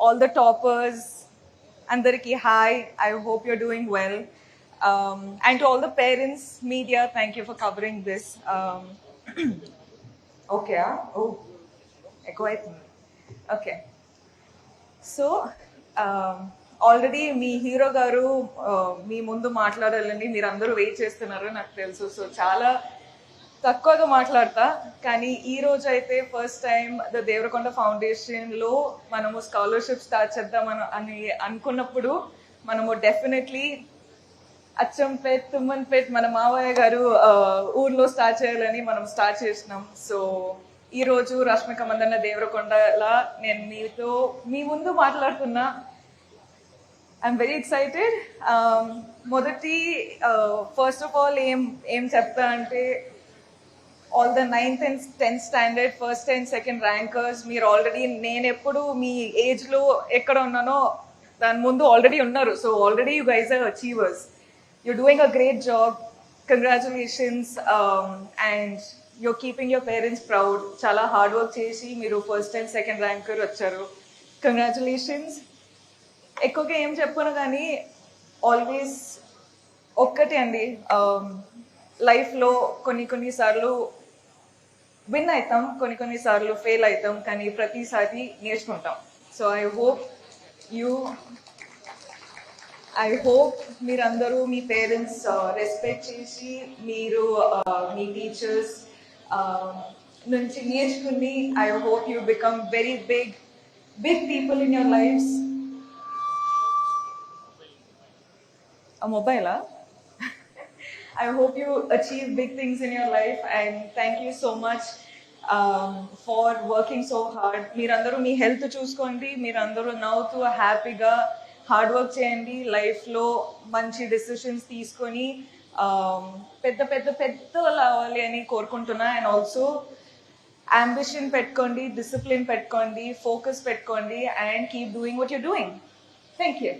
all the toppers, andariki hi. I hope you're doing well. And to all the parents, media, thank you for covering this. Okay. Oh, echo అవుతుంది. Okay. So already మీ hero గారు మీ ముందు మాట్లాడాలని మీరు అందరూ wait చేస్తున్నారు నాకు తెలుసు. So చాలా తక్కువగా మాట్లాడతా, కానీ ఈ రోజు అయితే ఫస్ట్ టైం ద దేవరకొండ ఫౌండేషన్లో మనము స్కాలర్షిప్ స్టార్ట్ చేద్దాం అని అనుకున్నప్పుడు మనము డెఫినెట్లీ అచ్చంపేట్ తుమ్మన్పేట్ మన మావయ్య గారు ఊర్లో స్టార్ట్ చేయాలని మనం స్టార్ట్ చేసినాం. సో ఈ రోజు రష్మిక మందన్న దేవరకొండలా నేను మీ ముందు మాట్లాడుతున్నా. I'm very excited. మొదటి ఫస్ట్ ఆఫ్ ఆల్ ఏం చెప్తా అంటే, all the 9th and 10th standard first and second rankers మీరు ఆల్రెడీ, నేను ఎప్పుడు మీ ఏజ్లో ఎక్కడ ఉన్నానో దాని ముందు ఆల్రెడీ ఉన్నారు. So already you guys are achievers. You're doing a great job. Congratulations. And you're keeping your parents proud. Chala hard work chesi meeru first and second ranker vacharu. Congratulations. Ekkoga em cheppanu gaani always okkate andi, life lo konni sarlu win aitam, konni sarlu fail aitam, కానీ ప్రతిసారి నేర్చుకుంటాం. So I hope మీరందరూ మీ parents respect చేసి మీరు మీ teachers నుంచి నేర్చుకుని I hope you become very big people in your lifes. మొబైలా? I hope you achieve big things in your life, and thank you so much for working so hard. మీరందరూ మీ health చూసుకోండి, మీరందరూ నవ్వుతూ హ్యాపీగా హార్డ్ వర్క్ చేయండి, లైఫ్లో మంచి decisions తీసుకొని పెద్ద పెద్ద పెద్దలు అవ్వాలి అని కోరుకుంటున్నా. అండ్ ఆల్సో అంబిషన్ పెట్టుకోండి, డిసిప్లిన్ పెట్టుకోండి, ఫోకస్ పెట్టుకోండి, and keep doing what you're doing. Thank you.